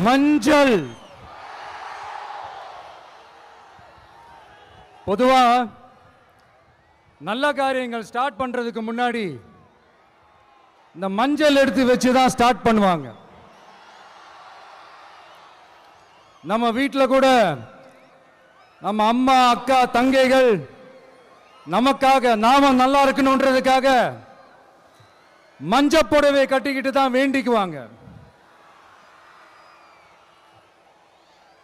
மஞ்சள். பொதுவா நல்ல காரியங்கள் ஸ்டார்ட் பண்றதுக்கு முன்னாடி இந்த மஞ்சள் எடுத்து வச்சு தான் ஸ்டார்ட் பண்ணுவாங்க. நம்ம வீட்டில் கூட நம்ம அம்மா அக்கா தங்கைகள் நமக்காக நாம நல்லா இருக்கணும்ன்றதுக்காக மஞ்சள் புடவை கட்டிக்கிட்டு தான் வேண்டிக்குவாங்க.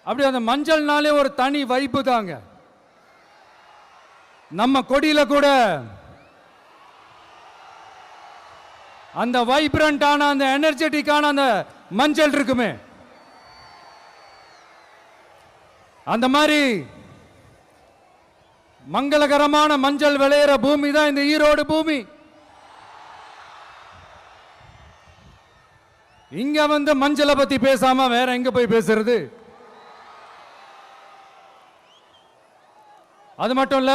அப்படி அந்த மஞ்சள்னாலே ஒரு தனி வைப்பு தாங்க. நம்ம கொடியில கூட அந்த வைப்ரண்டான அந்த எனர்ஜெட்டிக்கான அந்த மஞ்சள் இருக்குமே, அந்த மாதிரி மங்களகரமான மஞ்சள் விளையிற பூமி தான் இந்த ஈரோடு பூமி. இங்க வந்து மஞ்சளை பத்தி பேசாம வேற எங்க போய் பேசுறது? அது மட்டும் இல்ல,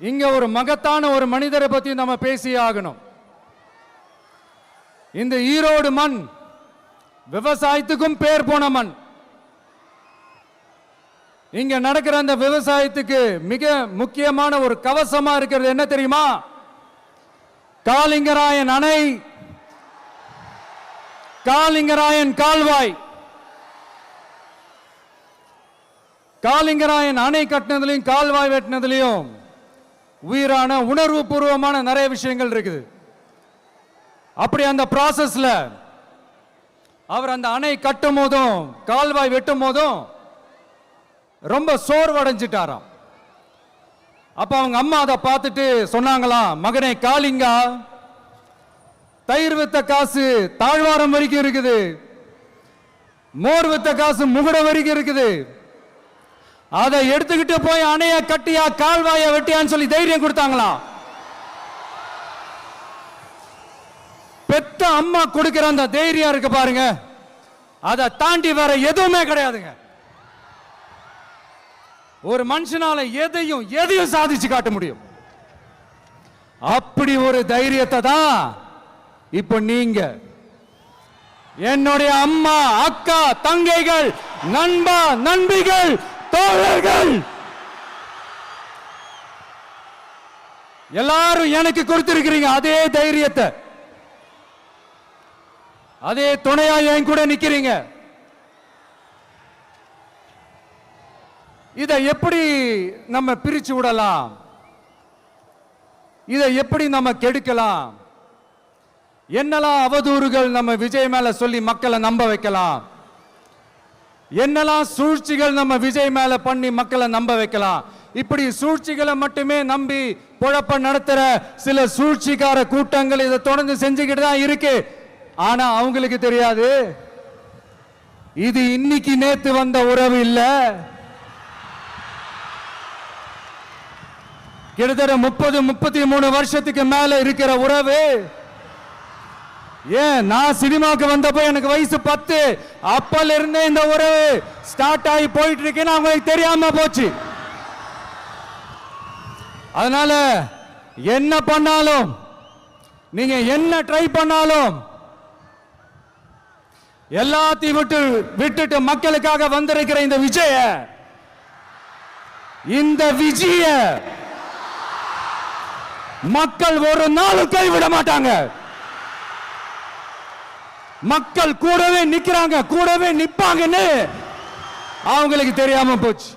இங்க ஒரு மகத்தான ஒரு மனிதரை பத்தி நம்ம பேசி ஆகணும். இந்த ஈரோடு மண் விவசாயத்துக்கும் பேர் போன மண். இங்க நடக்கிற அந்த விவசாயத்துக்கு மிக முக்கியமான ஒரு கவசமா இருக்கிறது என்ன தெரியுமா? காலிங்கராயன் அணை, காலிங்கராயன் கால்வாய். காலிங்கராயன் அணை கட்டினதுலையும் கால்வாய் வெட்டினதுலையும் உயிரான உணர்வு பூர்வமான நிறைய விஷயங்கள் இருக்குது. அப்படி அந்த ப்ராசஸ்ல அவர் அந்த அணை கட்டும் போதும் கால்வாய் வெட்டும் போதும் ரொம்ப சோர்வடைஞ்சிட்டாராம். அப்ப அவங்க அம்மா அதை பார்த்துட்டு சொன்னாங்களாம், மகனே காளிங்கா, தயிர் வித்த காசு தாழ்வாரம் வரைக்கும் இருக்குது, மோர் வித்த காசு முகுடம் வரைக்கும் இருக்குது, அதை எடுத்துக்கிட்டு போய் அணைய கட்டியா கால்வாய வெட்டியான்னு சொல்லி தைரியம் கொடுத்தாங்களாம். பெத்த அம்மா கொடுக்கிற அந்த தைரியம் இருக்கு பாருங்க, அதை தாண்டி வேற எதுவுமே கிடையாதுங்க. ஒரு மனுஷனால எதையும் சாதிச்சு காட்ட முடியும். அப்படி ஒரு தைரியத்தை தான் இப்ப நீங்க என்னுடைய அம்மா அக்கா தங்கைகள் நண்பா நண்பிகள் தோழர்கள் எல்லாரும் எனக்கு கொடுத்திருக்கிறீங்க. அதே தைரியத்தை, அதே துணையா என் கூட நிக்கிறீங்க. இதை எப்படி நம்ம பிரிச்சு விடலாம்? இதை எப்படி நம்ம கெடுக்கலாம்? என்னெல்லாம் அவதூறுகள் நம்ம விஜய் மேல சொல்லி மக்களை நம்ப வைக்கலாம்? என்னெல்லாம் சூழ்ச்சிகள் நம்ம விஜய் மேல பண்ணி மக்களை நம்ப வைக்கலாம்? இப்படி சூழ்ச்சிகளை மட்டுமே நம்பி பொழப்ப நடத்துற சில சூழ்ச்சிக்கார கூட்டங்கள் இதை தொடர்ந்து செஞ்சுக்கிட்டு தான் இருக்கு. ஆனா அவங்களுக்கு தெரியாது, இது இன்னைக்கு நேத்து வந்த உறவு இல்ல. கிட்டத்தட்ட 30-33 வருஷத்துக்கு மேல இருக்கிற உறவு. ஏன் நான் சினிமாக்கு வந்தப்போ எனக்கு வயசு 10, அப்பல இருந்தே இந்த உறவு ஸ்டார்ட் ஆகி போயிட்டு இருக்கேன்னு அவங்களுக்கு தெரியாம போச்சு. அதனால என்ன பண்ணாலும், நீங்க என்ன ட்ரை பண்ணாலும், எல்லாத்தையும் விட்டுட்டு மக்களுக்காக வந்திருக்கிற இந்த விஜய மக்கள் ஒரு நாளும் கைவிட மாட்டாங்க. மக்கள் கூடவே நிக்கிறாங்க, கூடவே நிப்பாங்கன்னு அவங்களுக்கு தெரியாம போச்சு.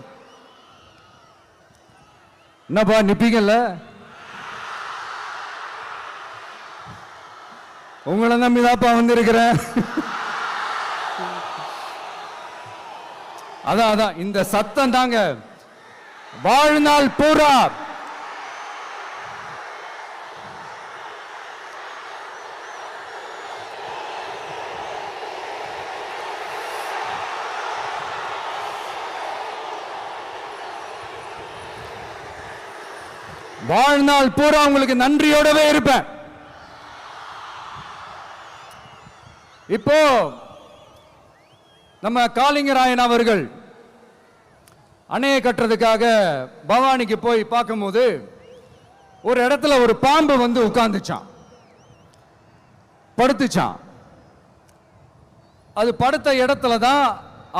என்னப்பா நிப்பீங்கல்ல? உங்களை நம்பிதாப்பா வந்திருக்கிறேன். அதான் இந்த சத்தம் தாங்க வாழ்நாள் பூரா உங்களுக்கு நன்றியோடவே இருப்பேன். இப்போ நம்ம காளிங்கராயன் அவர்கள் அணையை கட்டுறதுக்காக பவானிக்கு போய் பார்க்கும்போது ஒரு இடத்துல ஒரு பாம்பு வந்து உட்கார்ந்துச்சான், படுத்துச்சான். அது படுத்த இடத்துல தான்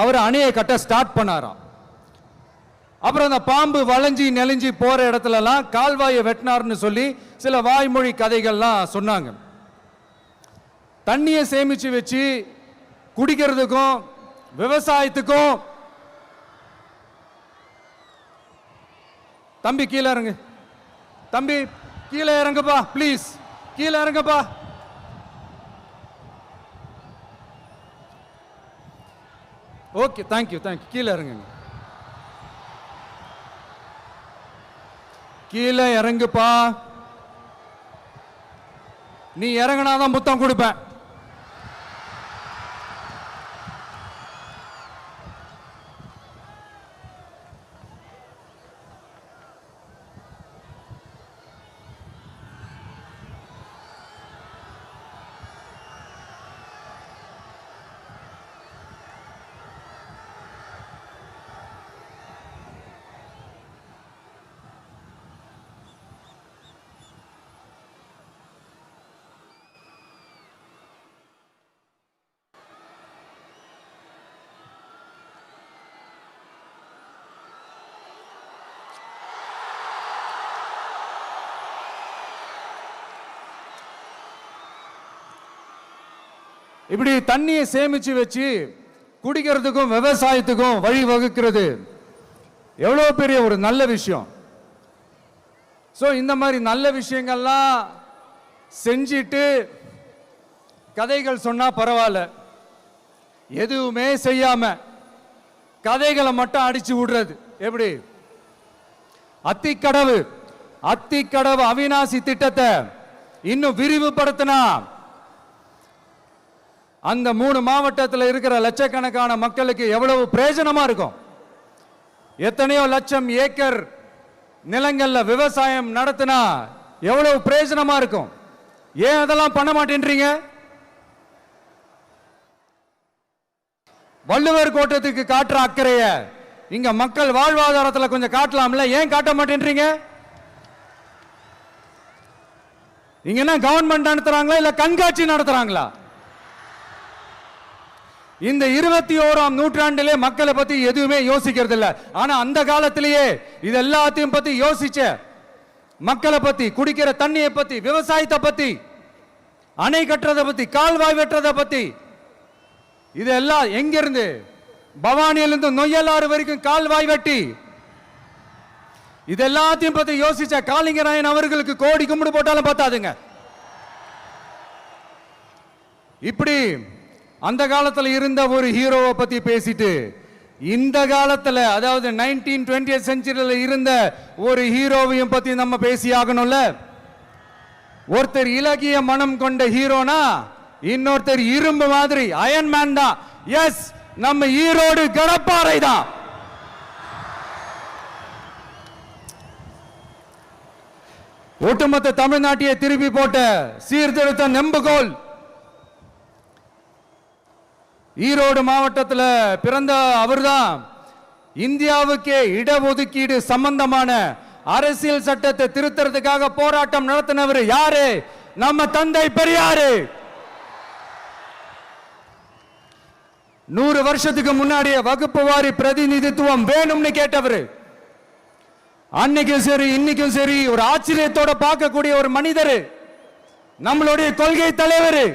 அவர் அணையை கட்ட ஸ்டார்ட் பண்ணாராம். அப்புறம் அந்த பாம்பு வளைஞ்சி நெளிஞ்சி போற இடத்துலலாம் கால்வாயை வெட்டினார்னு சொல்லி சில வாய்மொழி கதைகள்லாம் சொன்னாங்க. தண்ணியை சேமிச்சு வச்சு குடிக்கிறதுக்கும் விவசாயத்துக்கும். தம்பி கீழே இறங்கு, தம்பி கீழே இறங்குப்பா, ப்ளீஸ் கீழே இறங்குப்பா. Okay, thank you thank you. கீழே இறங்குங்க, கீழே இறங்குப்பா. நீ இறங்கினாதான் முத்தம் கொடுப்பேன். இப்படி தண்ணியை சேமிச்சு வச்சு குடிக்கிறதுக்கும் விவசாயத்துக்கும் வழி வகுக்கிறது எவ்வளவு பெரிய ஒரு நல்ல விஷயம். ஸோ இந்த மாதிரி நல்ல விஷயங்கள்லாம் செஞ்சிட்டு கதைகள் சொன்னா பரவாயில்ல, எதுவுமே செய்யாம கதைகளை மட்டும் அடிச்சு விடுறது எப்படி? அத்திக்கடவு அவிநாசி திட்டத்தை இன்னும் விரிவுபடுத்தினா அந்த 3 மாவட்டத்தில் இருக்கிற லட்சக்கணக்கான மக்களுக்கு எவ்வளவு பிரயோஜனமா இருக்கும். எத்தனையோ லட்சம் ஏக்கர் நிலங்கள்ல விவசாயம் நடத்தினா எவ்வளவு பிரயோஜனமா இருக்கும். ஏன் அதெல்லாம் பண்ண மாட்டேன்றீங்க? வள்ளுவர் கோட்டத்துக்கு காட்டுற அக்கறைய இங்க மக்கள் வாழ்வாதாரத்தில் கொஞ்சம் காட்டலாம்ல, ஏன் காட்ட மாட்டேன்றீங்க? இங்க என்ன கவர்மெண்ட் நடத்துறாங்களா இல்ல கண்காட்சி நடத்துறாங்களா? இந்த 21ஆம் நூற்றாண்டிலே மக்களை பத்தி எதுவுமே யோசிக்கிறது இல்ல. ஆனா அந்த காலத்திலேயே இது எல்லாத்தையும் பத்தி யோசிச்ச மக்களை பத்தி, குடிக்கிற தண்ணியை பத்தி, விவசாயத்தை பத்தி, அணை கட்டுறதை பத்தி, கால்வாய் வெட்டுறதை பத்தி, இதெல்லாம் எங்கிருந்து? பவானியிலிருந்து நொய்யலாறு வரைக்கும் கால்வாய் வெட்டி இது எல்லாத்தையும் பத்தி யோசிச்ச காளிங்கராயன் அவர்களுக்கு கோடி கும்பிடு போட்டாலும் பார்த்தாதுங்க. இப்படி அந்த காலத்தில் இருந்த ஒரு ஹீரோவை பத்தி பேசிட்டு இந்த காலத்தில், அதாவது 1920th செஞ்சுரியில் இருந்த ஒரு ஹீரோவையும் பத்தி நம்ம பேசி ஆகணும்ல. ஒருத்தர் இலகிய மனம் கொண்ட ஹீரோனா இன்னொருத்தர் இரும்பு மாதிரி அயன் மேன் தான். எஸ், நம்ம ஈரோடு கடப்பாறை தான். ஒட்டுமொத்த தமிழ்நாட்டையே திருப்பி போட்ட சீர்திருத்த நெம்புகோல். ஈரோடு மாவட்டத்தில் பிறந்த அவர்தான் இந்தியாவுக்கே இடஒதுக்கீடு சம்பந்தமான அரசியல் சட்டத்தை திருத்தறதுக்காக போராட்டம் நடத்தினவர் யாரு? நம்ம தந்தை பெரியாரு. 100 வருஷத்துக்கு முன்னாடியே வகுப்பு வாரி பிரதிநிதித்துவம் வேணும்னு கேட்டவர். அன்னைக்கும் சரி இன்னைக்கும் சரி ஒரு ஆச்சரியத்தோட பார்க்கக்கூடிய ஒரு மனிதர், நம்மளுடைய கொள்கை தலைவர்.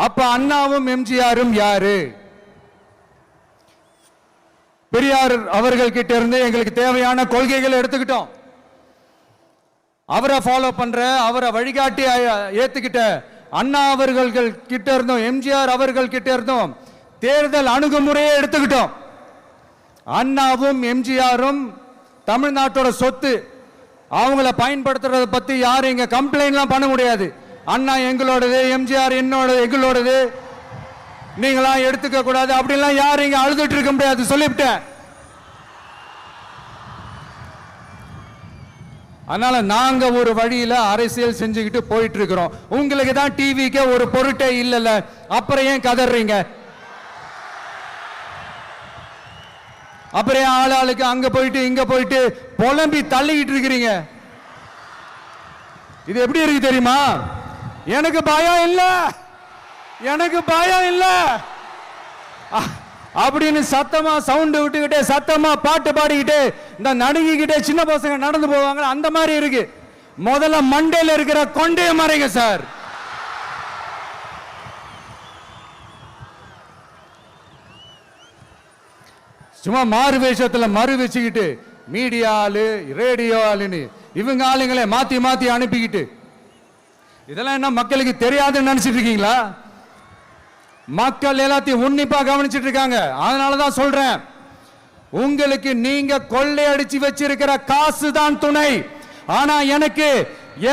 அப்ப அண்ணாவும் எம்ஜிஆரும் யாரு? பெரியார் அவர்கள் கிட்ட இருந்து எங்களுக்கு தேவையான கொள்கைகளை எடுத்துக்கிட்டோம். அவரை ஃபாலோ பண்ற, அவரை வழிகாட்டி ஏத்துக்கிட்ட அண்ணா அவர்கள் கிட்ட இருந்தோம், எம்ஜிஆர் அவர்கள் கிட்ட இருந்தோம் தேர்தல் அணுகுமுறையை எடுத்துக்கிட்டோம். அண்ணாவும் எம்ஜிஆரும் தமிழ்நாட்டோட சொத்து. அவங்கள பயன்படுத்துறத பத்தி யாரும் இங்க கம்ப்ளைண்ட்லாம் பண்ண முடியாது. அண்ணா எங்களோடது, எம்ஜிஆர் எங்களோடது, நீங்களா எடுத்துக்க கூடாது அப்படிலாம் யாரும் இங்க அழுதுட்டு இருக்க முடியாது, சொல்லிவிட்டேன். அதனால நாங்க ஒரு வழியில அரசியல் செஞ்சுக்கிட்டு போயிட்டு இருக்கிறோம். உங்களுக்கு தான் டிவிக்கு ஒரு பொருட்டே இல்லைல்ல, அப்புறம் ஏன் கதறீங்க? அப்புறம் ஆளுக்கு அங்க போயிட்டு இங்க போயிட்டு புலம்பி தள்ளிக்கிட்டு இருக்கிறீங்க. இது எப்படி இருக்கு தெரியுமா? எனக்கு பயம் இல்ல, எனக்கு பயம் இல்ல அப்படின்னு சத்தமா சவுண்ட் விட்டுக்கிட்டே சத்தமா பாட்டு பாடிக்கிட்டே இந்த நடுங்கிக்கிட்டே சின்ன பசங்க நடந்து போவாங்க. அந்த மாதிரி இருக்கு. முதல்ல மண்டையில இருக்கிற கொண்டைய மறைங்க சார். சும்மா மாறு வேஷத்துல மறு வச்சுக்கிட்டு மீடியா ஆளு ரேடியோ ஆளுன்னு இவங்க ஆளுங்களே மாத்தி மாத்தி அனுப்பிக்கிட்டு இதெல்லாம் என்ன மக்களுக்கு தெரியாதுன்னு நினைச்சிட்டு இருக்கீங்களா? மக்கள் எல்லாத்தையும் உன்னிப்பா கவனிச்சிட்டு இருக்காங்க. அதனாலதான் சொல்றேன், உங்களுக்கு நீங்க கொள்ளையடிச்சு வச்சிருக்கிற காசு தான் துணை. ஆனா எனக்கு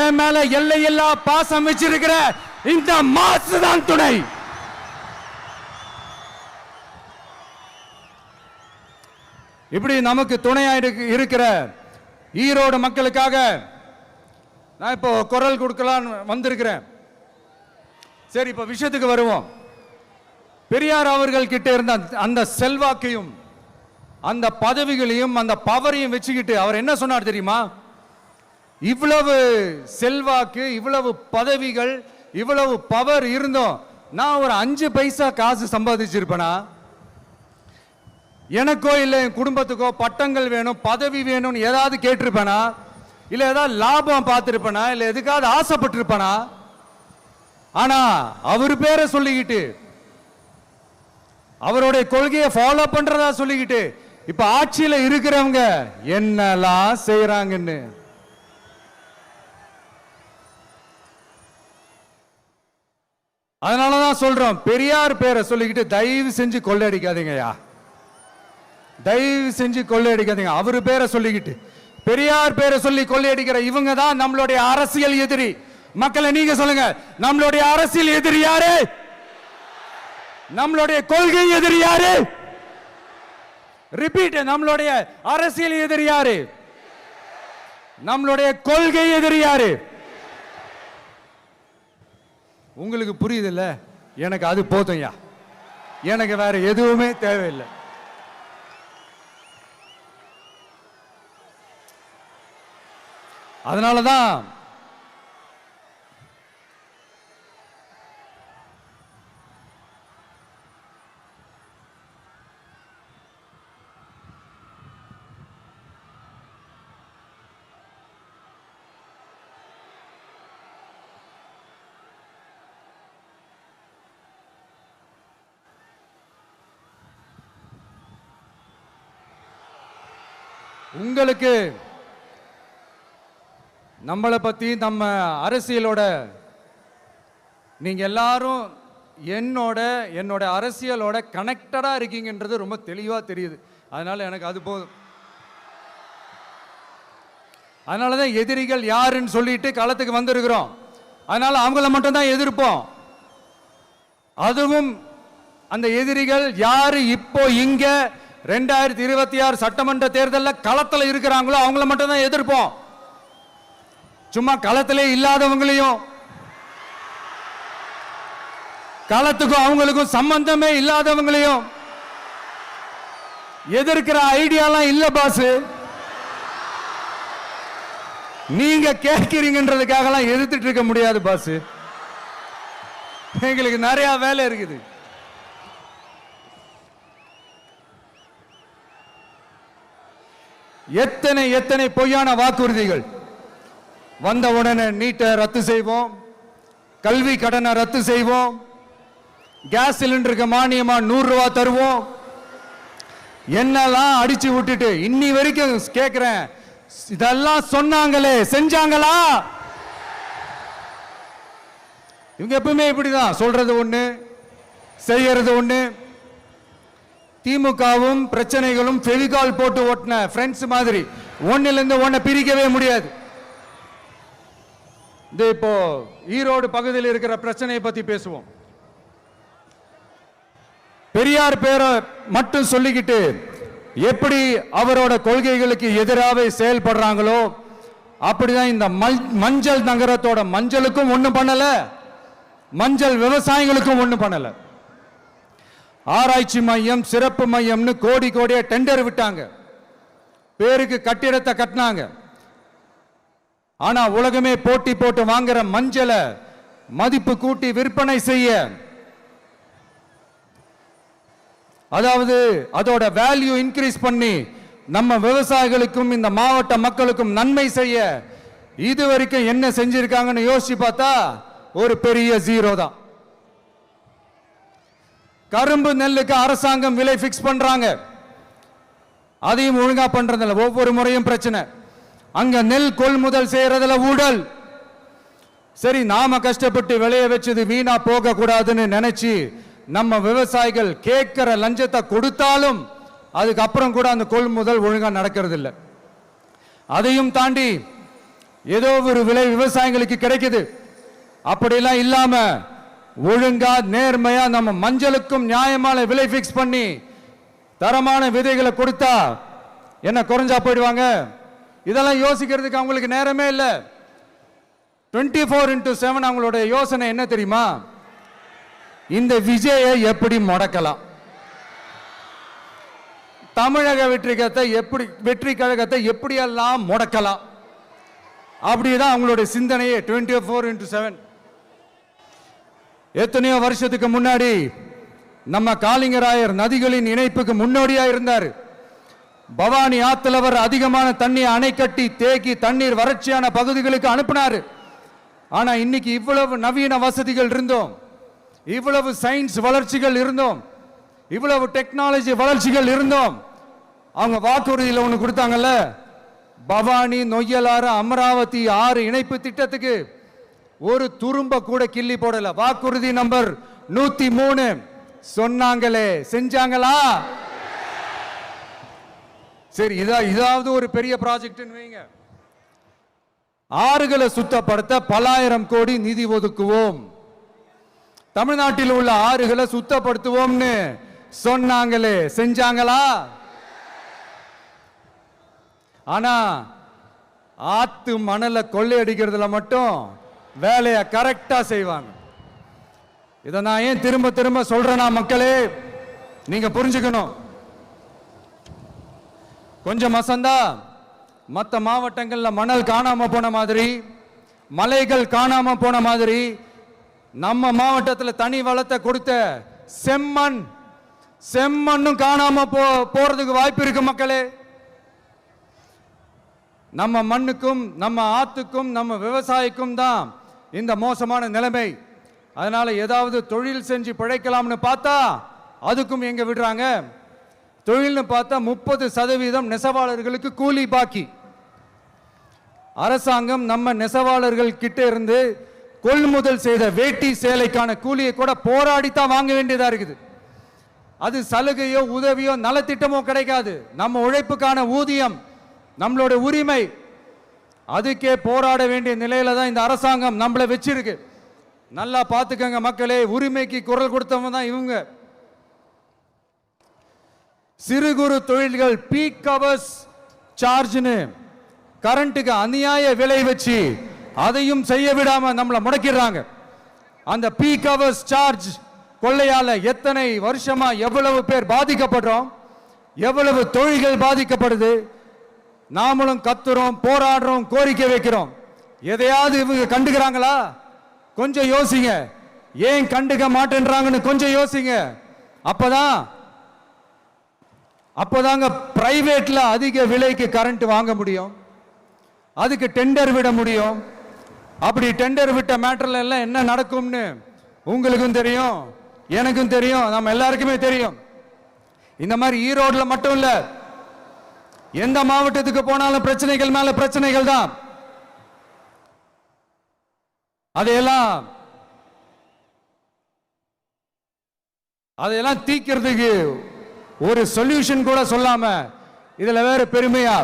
என் மேல எல்லையில்லா பாசம் வச்சிருக்கிற இந்த மாசு தான் துணை. இப்படி நமக்கு துணையா இருக்கிற ஈரோடு மக்களுக்காக நான் இப்போ குரல் கொடுக்கலான்னு வந்திருக்கிறேன். சரி, இப்போ விஷயத்துக்கு வருவோம். பெரியார் அவர்கள் கிட்ட இருந்த அந்த செல்வாக்கையும் அந்த பதவிகளையும் அந்த பவரையும் வச்சுக்கிட்டு அவர் என்ன சொன்னார் தெரியுமா? இவ்வளவு செல்வாக்கு, இவ்வளவு பதவிகள், இவ்வளவு பவர் இருந்தோம் நான் ஒரு 5 பைசா காசு சம்பாதிச்சிருப்பேனா? எனக்கோ இல்லை என் குடும்பத்துக்கோ பட்டங்கள் வேணும் பதவி வேணும்னு ஏதாவது கேட்டிருப்பேனா? இல்லை ஏதாவது லாபம் பார்த்துருப்பேனா? இல்லை எதுக்காவது ஆசைப்பட்டிருப்பேனா? ஆனா அவர் பேரை சொல்லிக்கிட்டு அவருடைய கொள்கையை ஃபாலோ பண்றதா சொல்லிக்கிட்டு இப்ப ஆட்சியில இருக்கிறவங்க என்னெல்லாம் செய்யறாங்கன்னு அதனாலதான் சொல்றோம், பெரியார் பேரை சொல்லிக்கிட்டு தயவு செஞ்சு கொள்ளையடிக்காதீங்கயா, தயவு செஞ்சு கொள்ளையடிக்காதீங்க. அவரு பேரை சொல்லிக்கிட்டு பெரியார் பேரை சொல்லி கொள்ளையடிக்கிற இவங்க தான் நம்மளுடைய அரசியல் எதிரி. மக்களை நீங்க சொல்லுங்க, நம்மளுடைய அரசியல் எதிரி யாரு? நம்மளுடைய கொள்கை எதிரி யாரு? ரிப்பீட், நம்மளுடைய அரசியல் எதிரி யாரு? நம்மளுடைய கொள்கை எதிரி யாரு? உங்களுக்கு புரியுது இல்ல? எனக்கு அது போதும்யா, எனக்கு வேற எதுவுமே தேவையில்லை. அதனாலதான் உங்களுக்கு நம்மளை பத்தி நம்ம அரசியலோட நீங்க எல்லாரும் என்னோட அரசியலோட கனெக்டடா இருக்கீங்கன்றது ரொம்ப தெளிவா தெரியுது. அதனால எனக்கு அது போதும். அதனாலதான் எதிரிகள் யாருன்னு சொல்லிட்டு களத்துக்கு வந்திருக்கிறோம். அதனால அவங்கள மட்டும் தான் எதிர்ப்போம். அதுவும் அந்த எதிரிகள் யாரு இப்போ இங்க 2026 சட்டமன்ற தேர்தலில் களத்தில் இருக்கிறாங்களோ அவங்கள மட்டும் தான் எதிர்ப்போம். சும்மா களத்திலே இல்லாதவங்களையும் களத்துக்கும் அவங்களுக்கும் சம்பந்தமே இல்லாதவங்களையும் எதிர்க்கிற ஐடியாலாம் இல்ல பாஸ். நீங்க கேட்கிறீங்கன்றதுக்காகலாம் எதிர்த்துட்டு இருக்க முடியாது பாஸ். எங்களுக்கு நிறைய வேலை இருக்குது. எத்தனை எத்தனை பொய்யான வாக்குறுதிகள். வந்த உடனே நீட்டை ரத்து செய்வோம், கல்வி கடனை ரத்து செய்வோம், கேஸ் சிலிண்டருக்கு மானியமா 100 ரூபாய் தருவோம், என்னெல்லாம் அடிச்சு விட்டுட்டு இன்னி வரைக்கும் கேட்கிறேன், இதெல்லாம் சொன்னாங்களே செஞ்சாங்களா? இவங்க எப்பவுமே இப்படிதான், சொல்றது ஒண்ணு செய்யறது ஒண்ணு. திமுகவும் பிரச்சனைகளும் ஃபெவிகால் போட்டு ஓட்டின ஃப்ரெண்ட்ஸ் மாதிரி ஒன்னிலிருந்து ஒன்னை பிரிக்கவே முடியாது. இப்போ ஈரோடு பகுதியில் இருக்கிற பிரச்சனையை பத்தி பேசுவோம். பெரியார் பேரை மட்டும் சொல்லிக்கிட்டு எப்படி அவரோட கொள்கைகளுக்கு எதிராக செயல்படுறாங்களோ அப்படிதான் இந்த மஞ்சள் நகரத்தோட மஞ்சளுக்கும் ஒண்ணும் பண்ணல, மஞ்சள் விவசாயிகளுக்கும் ஒண்ணும் பண்ணல. ஆராய்ச்சி மையம் சிறப்பு மையம்னு கோடி கோடியா டெண்டர் விட்டாங்க, பேருக்கு கட்டிடத்தை கட்டினாங்க. ஆனா உலகமே போட்டி போட்டு வாங்குற மஞ்சளை மதிப்பு கூட்டி விற்பனை செய்ய அதாவது அதோட வேல்யூ இன்க்ரீஸ் பண்ணி நம்ம விவசாயிகளுக்கும் இந்த மாவட்ட மக்களுக்கும் நன்மை செய்ய இதுவரைக்கும் என்ன செஞ்சிருக்காங்கன்னு யோசிச்சு பார்த்தா ஒரு பெரிய ஜீரோ தான். கரும்பு நெல்லுக்கு அரசாங்கம் விலை பிக்ஸ் பண்றாங்க, அதையும் ஒழுங்கா பண்றதில்ல. ஒவ்வொரு முறையும் பிரச்சனை. அங்க நெல் கொள்முதல் செய்யறதுல ஊழல். சரி, நாம கஷ்டப்பட்டு விளைய வச்சது வீணா போக கூடாதுன்னு நினைச்சு நம்ம விவசாயிகள் கேட்கிற லஞ்சத்தை கொடுத்தாலும் அதுக்கப்புறம் கூட அந்த கொள்முதல் ஒழுங்கா நடக்கிறது இல்லை. அதையும் தாண்டி ஏதோ ஒரு விலை விவசாயிகளுக்கு கிடைக்குது. அப்படிலாம் இல்லாம ஒழுங்கா நேர்மையா நம்ம மஞ்சளுக்கும் நியாயமான விலை பிக்ஸ் பண்ணி தரமான விதைகளை கொடுத்தா என்ன குறைஞ்சா போயிடுவாங்க? இதெல்லாம் யோசிக்கிறதுக்கு அவங்களுக்கு நேரமே இல்லை. 24/7 அவங்களுடைய யோசனை என்ன தெரியுமா? இந்த விஜயை எப்படி முடக்கலாம், தமிழக வெற்றி கழகத்தை எப்படியெல்லாம் முடக்கலாம், அப்படிதான் அவங்களுடைய சிந்தனையே 24/7. எத்தனையோ வருஷத்துக்கு முன்னாடி நம்ம காளிங்கராயர் நதிகளின் இணைப்புக்கு முன்னோடியா இருந்தார். பவானி ஆத்துல வர அதிகமான தண்ணீர் அணை கட்டி தேக்கி தண்ணீர் வறட்சியான பகுதிகளுக்கு அனுப்பினார். ஆனா இன்னைக்கு இவ்வளவு நவீன வசதிகள் இருந்தோம், இவ்வளவு சயின்ஸ் வளர்ச்சிகள் இருந்தோம், இவ்வளவு டெக்னாலஜி வளர்ச்சிகள் இருந்தோம், அவங்க வாக்குறுதியில் ஒன்று கொடுத்தாங்கல்ல, பவானி நொய்யலாறு அமராவதி 6 இணைப்பு திட்டத்துக்கு ஒரு துரும்ப கூட கிள்ளி போடல. வாக்குறுதி நம்பர் 103 சொன்னாங்களே, செஞ்சாங்களா? சரி, இதாவது ஒரு பெரிய ப்ராஜெக்ட் வைங்க. ஆறுகளை சுத்தப்படுத்த பல்லாயிரம் கோடி நிதி ஒதுக்குவோம், தமிழ்நாட்டில் உள்ள ஆறுகளை சுத்தப்படுத்துவோம்னு சொன்னாங்களே, செஞ்சாங்களா? ஆனா ஆத்து மணலை கொள்ளையடிக்கிறதுல மட்டும் வேலையை கரெக்டா செய்வாங்க. இதை நான் ஏன் திரும்ப திரும்ப சொல்றேன்னா, மக்களே நீங்க புரிஞ்சுக்கணும். கொஞ்சம் மசந்தா மற்ற மாவட்டங்கள்ல மணல் காணாம போன மாதிரி, மலைகள் காணாம போன மாதிரி, நம்ம மாவட்டத்தில் தனி வளத்தை கொடுத்த செம்மண்ணும் காணாம போறதுக்கு வாய்ப்பு இருக்கு மக்களே. நம்ம மண்ணுக்கும் நம்ம ஆத்துக்கும் நம்ம விவசாயிக்கும் தான் இந்த மோசமான நிலைமை. அதனால ஏதாவது தொழில் செஞ்சு பிழைக்கலாம்னு பார்த்தா அதுக்கும் எங்க விடுறாங்க? தொழில்னு பார்த்தா 30% நெசவாளர்களுக்கு கூலி பாக்கி. அரசாங்கம் நம்ம நெசவாளர்கள் கிட்ட இருந்து கொள்முதல் செய்த வேட்டி சேலைக்கான கூலியை கூட போராடித்தான் வாங்க வேண்டியதா இருக்குது. அது சலுகையோ உதவியோ நலத்திட்டமோ கிடைக்காது. நம்ம உழைப்புக்கான ஊதியம், நம்மளோட உரிமை, அதுக்கே போராட வேண்டிய நிலையில தான் இந்த அரசாங்கம் நம்மளை வச்சிருக்கு. நல்லா பார்த்துக்கங்க மக்களே, உரிமைக்கு குரல் கொடுத்தவங்க தான் இவங்க. சிறு குறு தொழில்கள் பீக் ஹவர்ஸ் சார்ஜ்னு கரண்ட்டுக்கு அநியாய விலை வச்சு அதையும் செய்ய விடாம நம்மளை முடக்கிடுறாங்க. அந்த பீக் ஹவர்ஸ் சார்ஜ் கொள்ளையால எத்தனை வருஷமா எவ்வளவு பேர் பாதிக்கப்படுறோம், எவ்வளவு தொழில்கள் பாதிக்கப்படுது. நாமளும் கத்துறோம், போராடுறோம், கோரிக்கை வைக்கிறோம். எதையாவது இவங்க கண்டுக்கிறாங்களா? கொஞ்சம் யோசிங்க. ஏன் கண்டுக்க மாட்டேன்றாங்கன்னு கொஞ்சம் யோசிங்க. அப்பதாங்க பிரைவேட்ல அதிக விலைக்கு கரண்ட் வாங்க முடியும், அதுக்கு டெண்டர் விட முடியும். அப்படி டெண்டர் விட்ட மேட்டர்ல எல்லாம் என்ன நடக்கும்னு உங்களுக்கும் தெரியும், எனக்கும் தெரியும், நம்ம எல்லாருக்குமே தெரியும். இந்த மாதிரி ஈரோடுல மட்டும் இல்ல, எந்த மாவட்டத்துக்கு போனாலும் பிரச்சனைகள் மேல பிரச்சனைகள் தான். அதையெல்லாம் தீக்கிறதுக்கு ஒரு சொல்யூஷன் கூட சொல்லாம இதுல வேற பெருமையா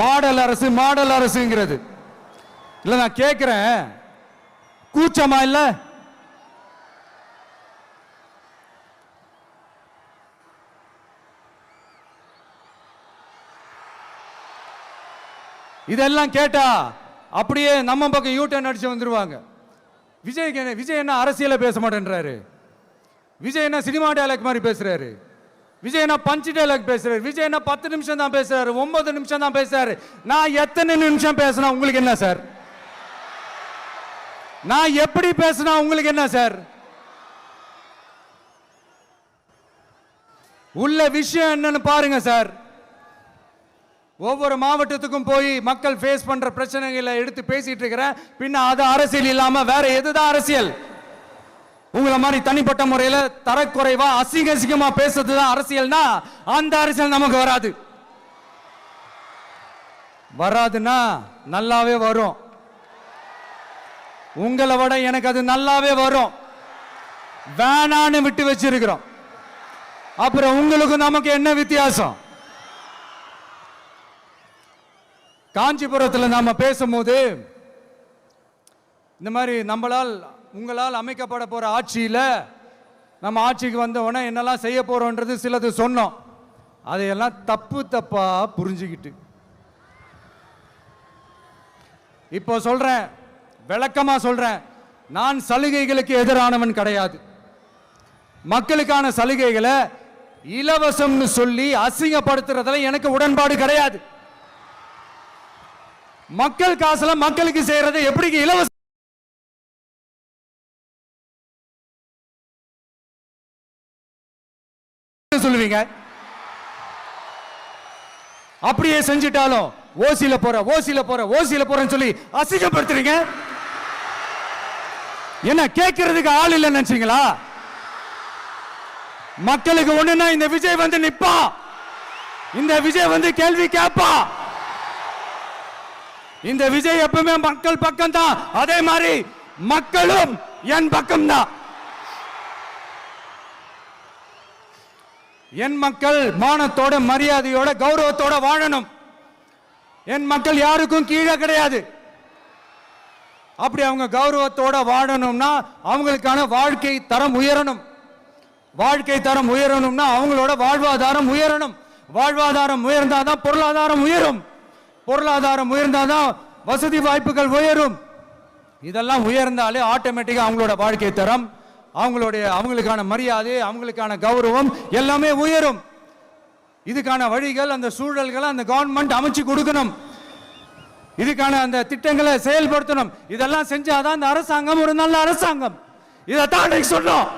மாடல் அரசுங்கிறது இல்ல. நான் கேட்கிறேன், கூச்சமா இல்ல? இதெல்லாம் கேட்டா அப்படியே நம்ம பக்கம் யூட்டர்ன் அடிச்சு வந்துருவாங்க. விஜய் என்ன அரசியல பேச மாட்டேன்றாரு, விஜய் என்ன சினிமா டயலாக் மாதிரி பேசுறாரு, விஜய் என்ன பஞ்ச் டயலாக் பேசுறாரு, விஜய் என்ன 10 நிமிஷம் தான் பேசுறாரு, 9 நிமிஷம் தான் பேசுறாரு. நான் எத்தனை நிமிஷம் பேசினா உங்களுக்கு என்ன சார்? நான் எப்படி பேசினா உங்களுக்கு என்ன சார்? உள்ள விஷயம் என்னன்னு பாருங்க சார். ஒவ்வொரு மாவட்டத்துக்கும் போய் மக்கள் ஃபேஸ் பண்ற பிரச்சனைகளை எடுத்து பேசிட்டு இருக்கிறேன். பின்ன அது அரசியல் இல்லாம வேற எதுதான் அரசியல்? உங்களை மாதிரி தனிப்பட்ட முறையில் தரக்குறைவா அசிங்கமா பேசுறது தான் அரசியல்னா அந்த அரசியல் நமக்கு வராது. வராதுன்னா நல்லாவே வரும். உங்களை விட எனக்கு அது நல்லாவே வரும். வேணான்னு விட்டு வச்சிருக்கிறோம். அப்புறம் உங்களுக்கு நமக்கு என்ன வித்தியாசம்? காஞ்சிபுரத்தில் நாம பேசும்போது இந்த மாதிரி உங்களால் அமைக்கப்பட போற ஆட்சியில நம்ம ஆட்சிக்கு வந்த உடனே என்னெல்லாம் செய்ய போறோம்ன்றது சிலது சொன்னோம். அதையெல்லாம் தப்பா புரிஞ்சுக்கிட்டு இப்போ சொல்றேன், விளக்கமா சொல்றேன். நான் சலுகைகளுக்கு எதிரானவன் கிடையாது. மக்களுக்கான சலுகைகளை இலவசம்னு சொல்லி அசிங்கப்படுத்துறதுல எனக்கு உடன்பாடு கிடையாது. மக்கள் காசுல மக்களுக்கு செய்யறது எப்படி இலவசம் சொல்லுவீங்க? அப்படியே செஞ்சிட்டாலும் ஓசில போறேன்னு சொல்லி அசிங்கப்படுத்துறீங்க. என்ன கேட்கறதுக்கு ஆள் இல்லைன்னு நினைச்சீங்களா? மக்களுக்கு ஒண்ணுன்னா இந்த விஜய் வந்து நிப்பா, இந்த விஜய் வந்து கேள்வி கேட்பா. இந்த விஜய் எப்பவுமே மக்கள் பக்கம் தான். அதே மாதிரி மக்களும் என் பக்கம் தான். என் மக்கள் மானத்தோட மரியாதையோட கௌரவத்தோட வாழணும். என் மக்கள் யாருக்கும் கீழே கிடையாது. அப்படி அவங்க கௌரவத்தோட வாழணும்னா அவங்களுக்கான வாழ்க்கை தரம் உயரணும். வாழ்க்கை தரம் உயரணும்னா அவங்களோட வாழ்வாதாரம் உயரணும். வாழ்வாதாரம் உயர்ந்தாதான் பொருளாதாரம் உயரும். பொருளாதாரம் உயர்ந்தாதான் வசதி வாய்ப்புகள் உயரும். இதெல்லாம் உயர்ந்தாலே ஆட்டோமேட்டிக்கா அவங்களோட வாழ்க்கை தரம், அவங்களுக்கான மரியாதை, அவங்களுக்கான கௌரவம் எல்லாமே உயரும். இதுக்கான வழிகள், அந்த சூழல்களை அந்த கவர்மெண்ட் அமைச்சு கொடுக்கணும். இதுக்கான அந்த திட்டங்களை செயல்படுத்தணும். இதெல்லாம் செஞ்சாதான் அந்த அரசாங்கம் ஒரு நல்ல அரசாங்கம். இதைத்தான் சொன்னோம்.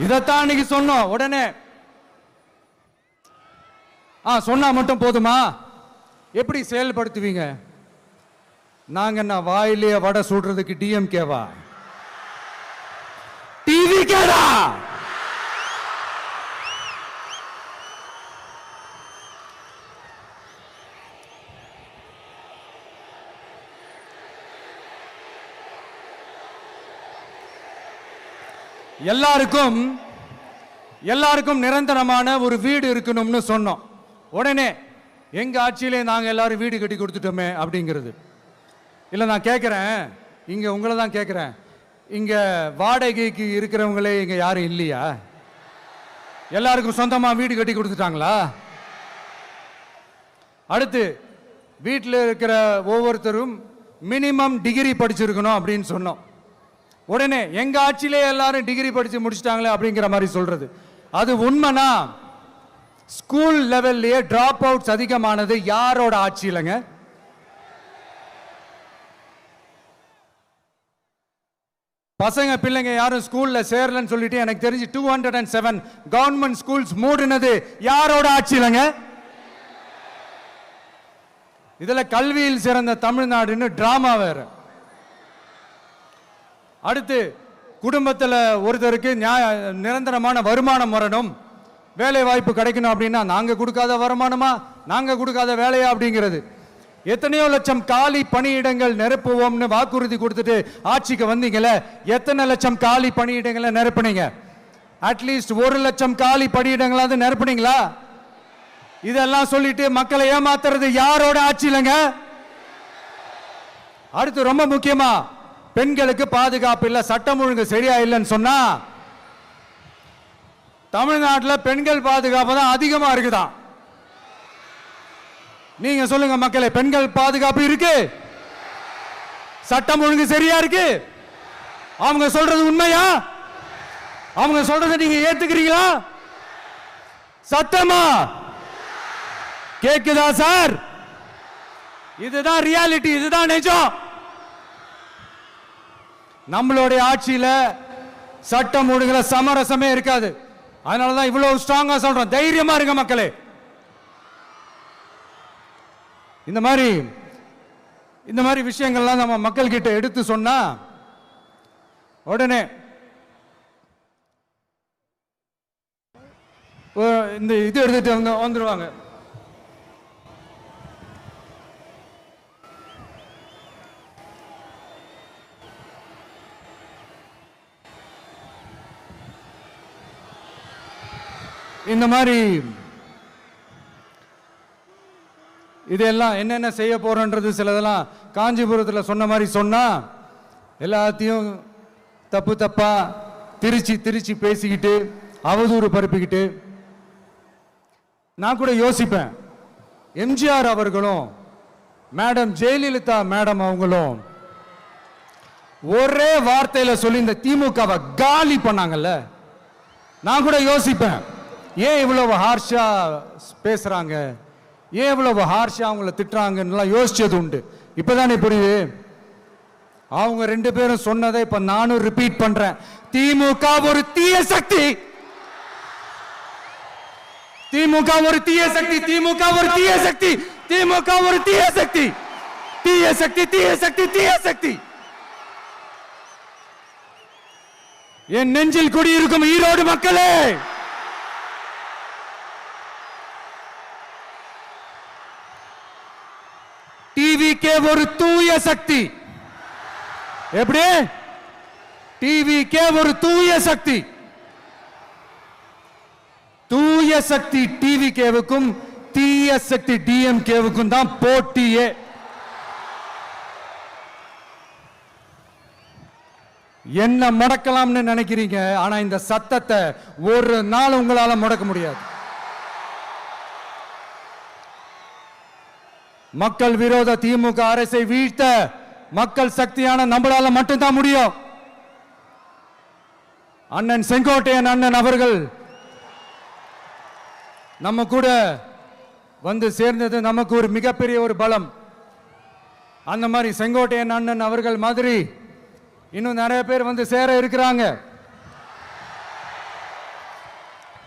இதைத்தான் இன்னைக்கு சொன்னோம். உடனே சொன்னா மட்டும் போதுமா? எப்படி செயல்படுத்துவீங்க? நாங்க என்ன வாயிலேயே வடை சுடுறதுக்கு டிஎம்கேவா? டிவி கேடா? எல்லாருக்கும் நிரந்தரமான ஒரு வீடு இருக்கணும்னு சொன்னோம். உடனே எங்க ஆட்சியிலே நாங்க எல்லாரும் வீடு கட்டி கொடுத்துட்டோமே அப்படிங்கிறது இல்ல. நான் கேட்கிறேன், இங்க உங்களை தான் கேட்கிறேன், இங்க வாடகைக்கு இருக்கிறவங்களே இங்க யாரும் இல்லையா? எல்லாருக்கும் சொந்தமா வீடு கட்டி கொடுத்துட்டாங்களா? அடுத்து வீட்டில் இருக்கிற ஒவ்வொருத்தரும் மினிமம் டிகிரி படிச்சிருக்கணும் அப்படின்னு சொன்னோம். உடனே எங்க ஆட்சியிலே எல்லாரும் டிகிரி படிச்சு முடிச்சிட்டாங்களே அப்படிங்கிற மாதிரி சொல்றது அது உண்மைனா? ஸ்கூல் லெவல்லையே டிராப் அவுட்ஸ் அதிகமானது யாரோட ஆட்சியிலங்க? பசங்க பிள்ளைங்க யாரும் ஸ்கூல்ல சேரலன்னு சொல்லிட்டு எனக்கு தெரிஞ்சு 207 கவர்மெண்ட் ஸ்கூல்ஸ் மூடினது யாரோட ஆட்சியிலங்க? இதுல கல்வியில் சிறந்த தமிழ்நாடுன்னு டிராமா வேற. அடுத்து குடும்பத்தில் ஒருத்தருக்கு நிரந்தரமான வருமானம் வரணும், வேலை வாய்ப்பு கிடைக்கணும் அப்படின்னா நாங்க கொடுக்காத வருமானமா, நாங்க கொடுக்காத வேலையா அப்படிங்கிறது. எத்தனையோ லட்சம் காலி பணியிடங்கள் நிரப்புவோம்னு வாக்குறுதி கொடுத்துட்டு ஆட்சிக்கு வந்தீங்களே, எத்தனை லட்சம் காலி பணியிடங்களை நிரப்புனீங்க? அட்லீஸ்ட் 1 லட்சம் காலி பணியிடங்களாவது நிரப்புனீங்களா? இதெல்லாம் சொல்லிட்டு மக்களை ஏமாத்துறது யாரோட ஆட்சியிலங்க? அடுத்து ரொம்ப முக்கியமா, பெண்களுக்கு பாதுகாப்பு இல்லை, சட்டம் ஒழுங்கு சரியா இல்லைன்னு சொன்னா தமிழ்நாட்டில் பெண்கள் பாதுகாப்பு தான் அதிகமா இருக்குதான். நீங்க சொல்லுங்க மக்களே, பெண்கள் பாதுகாப்பு இருக்கு, சட்டம் ஒழுங்கு சரியா இருக்கு? அவங்க சொல்றது உண்மையா? அவங்க சொல்றதை நீங்க ஏத்துக்கிறீங்களா? சத்தமா கேக்குதா சார்? இதுதான் ரியாலிட்டி, இதுதான் நிஜம். நம்மளுடைய ஆட்சியில சட்டம் ஒழுங்குல சமரசமே இருக்காது. அதனாலதான் இவ்வளவு ஸ்ட்ராங்கா சொல்றோம், தைரியமா இருங்க மக்களே. இந்த மாதிரி விஷயங்கள்லாம் நம்ம மக்கள் கிட்ட எடுத்து சொன்னா உடனே இந்த இது எடுத்துட்டு வந்துருவாங்க. இந்த மாதிரி இதெல்லாம் என்னென்ன செய்ய போறோன்றது சிலதெல்லாம் காஞ்சிபுரத்தில் சொன்ன மாதிரி சொன்னா எல்லாத்தையும் தப்பா திருச்சி பேசிக்கிட்டு அவதூறு பரப்பிக்கிட்டு. நான் கூட யோசிப்பேன், எம்ஜிஆர் அவர்களும் மேடம் ஜெயலலிதா மேடம் அவங்களும் ஒரே வார்த்தையில சொல்லி இந்த திமுகவை காலி பண்ணாங்கல்ல. நான் கூட யோசிப்பேன், ஏன் இவ்வளவு ஹார்ஷா பேசுறாங்க, ஏன் இவ்வளவு ஹார்ஷா அவங்கள திட்டுறாங்கன்னு யோசிச்சது உண்டு. இப்பதானே புரியுது. அவங்க ரெண்டு பேரும் சொன்னதை இப்ப நானும் ரிப்பீட் பண்றேன். திமுக ஒரு தீய சக்தி, திமுக ஒரு தீய சக்தி, திமுக ஒரு தீய சக்தி, திமுக ஒரு தீய சக்தி, தீய சக்தி, தீய சக்தி, தீய சக்தி. என் நெஞ்சில் குடியிருக்கும் ஈரோடு மக்களே, டிவிகே ஒரு தூய சக்தி. எப்படி? டிவிகே ஒரு தூய சக்தி. தூய சக்தி டிவிகேவுக்கும் தீய சக்தி டிஎம்கேவுக்கும் தான் போட்டியே. என்ன முடக்கலாம்னு நினைக்கிறீங்க, ஆனா இந்த சத்தத்தை ஒரு நாள் உங்களால முடக்க முடியாது. மக்கள் விரோத திமுக அரசை வீழ்த்த மக்கள் சக்தியான நம்மளால மட்டும்தான் முடியும். அண்ணன் செங்கோட்டையன் அண்ணன் அவர்கள் நம்ம கூட வந்து சேர்ந்தது நமக்கு ஒரு மிகப்பெரிய ஒரு பலம். அந்த மாதிரி செங்கோட்டையன் அண்ணன் அவர்கள் மாதிரி இன்னும் நிறைய பேர் வந்து சேர இருக்கிறாங்க.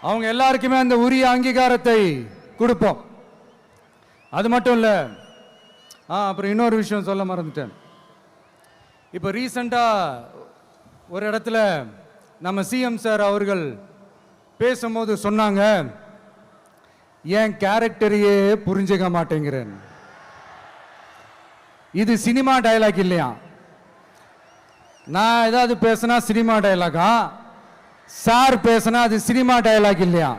அவங்க எல்லாருக்குமே அந்த உரிய அங்கீகாரத்தை கொடுப்போம். அது மட்டும் இல்ல, அப்புறம் இன்னொரு விஷயம் சொல்ல மறந்துட்டேன். இப்போ ரீசண்டா ஒரு இடத்துல நம்ம சிஎம் சார் அவர்கள் பேசும்போது சொன்னாங்க, என் கேரக்டரையே புரிஞ்சுக்க மாட்டேங்கிறேன். இது சினிமா டயலாக் இல்லையா? நான் ஏதாவது பேசினா சினிமா டயலாகா? சார் பேசினா அது சினிமா டயலாக் இல்லையா?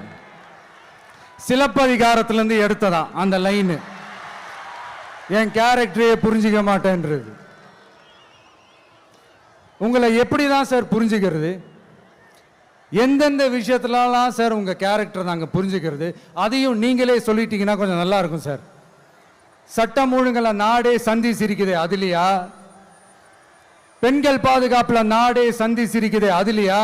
சிலப்பதிகாரத்திலிருந்து எடுத்ததான் அந்த லைன். என் கேரக்டரையே புரிஞ்சிக்க மாட்டேன்றது. உங்களை எப்படிதான் சார் புரிஞ்சுக்கிறது? எந்தெந்த விஷயத்துலலாம் சார் உங்க கேரக்டர் நாங்கள் புரிஞ்சுக்கிறது? அதையும் நீங்களே சொல்லிட்டீங்கன்னா கொஞ்சம் நல்லா இருக்கும் சார். சட்டம் ஒழுங்குல நாடே சந்தி சிரிக்குது, அதுலையா? பெண்கள் பாதுகாப்புல நாடே சந்தி சிரிக்குது, அதுலையா?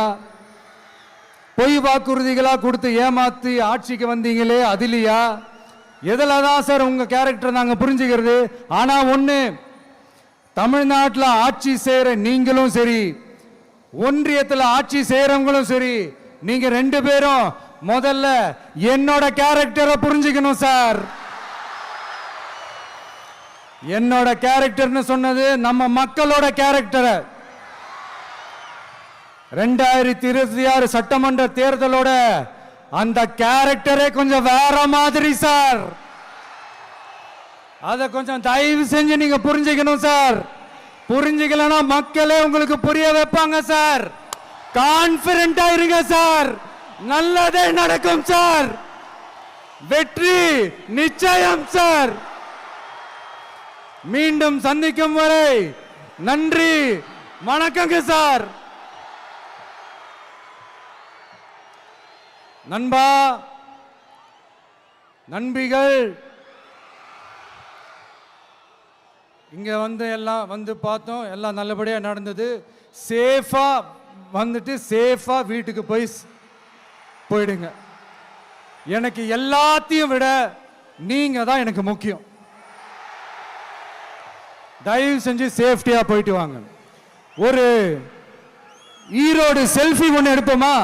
பொய் வாக்குறுதிகளா கொடுத்து ஏமாத்தி ஆட்சிக்கு வந்தீங்களே, அதுலையா? எதுல தான் சார் உங்க கேரக்டர் நாங்க புரிஞ்சுக்கிறது? ஆனா ஒண்ணு, தமிழ்நாட்டில் ஆட்சி செய்யற நீங்களும் சரி, ஒன்றியத்தில் ஆட்சி செய்யறவங்களும் சரி, நீங்க ரெண்டு பேரும் முதல்ல என்னோட கேரக்டரை புரிஞ்சுக்கணும் சார். என்னோட கேரக்டர்னு சொன்னது நம்ம மக்களோட கேரக்டரை. 2026 சட்டமன்ற தேர்தலோட அந்த கேரக்டரே கொஞ்சம் வேற மாதிரி சார். அதை கொஞ்சம் தயவு செஞ்சு நீங்க புரிஞ்சுக்கணும் சார். புரிஞ்சுக்கலன்னா மக்களே உங்களுக்கு புரிய வைப்பாங்க சார். கான்பிடென்டா இருங்க சார், நல்லதே நடக்கும் சார், வெற்றி நிச்சயம் சார். மீண்டும் சந்திக்கும் வரை நன்றி, வணக்கங்க சார். நண்பா, நண்பிகள், இங்கே வந்து எல்லாம் வந்து பார்த்தோம், எல்லாம் நல்லபடியாக நடந்தது. சேஃபாக வந்துட்டு சேஃபாக வீட்டுக்கு போயிடுங்க. எனக்கு எல்லாத்தையும் விட நீங்கள் தான் எனக்கு முக்கியம். தயவு செஞ்சு சேஃப்டியாக போயிட்டு வாங்க. ஒரு ஈரோடு செல்ஃபி ஒன்று எடுப்போமா?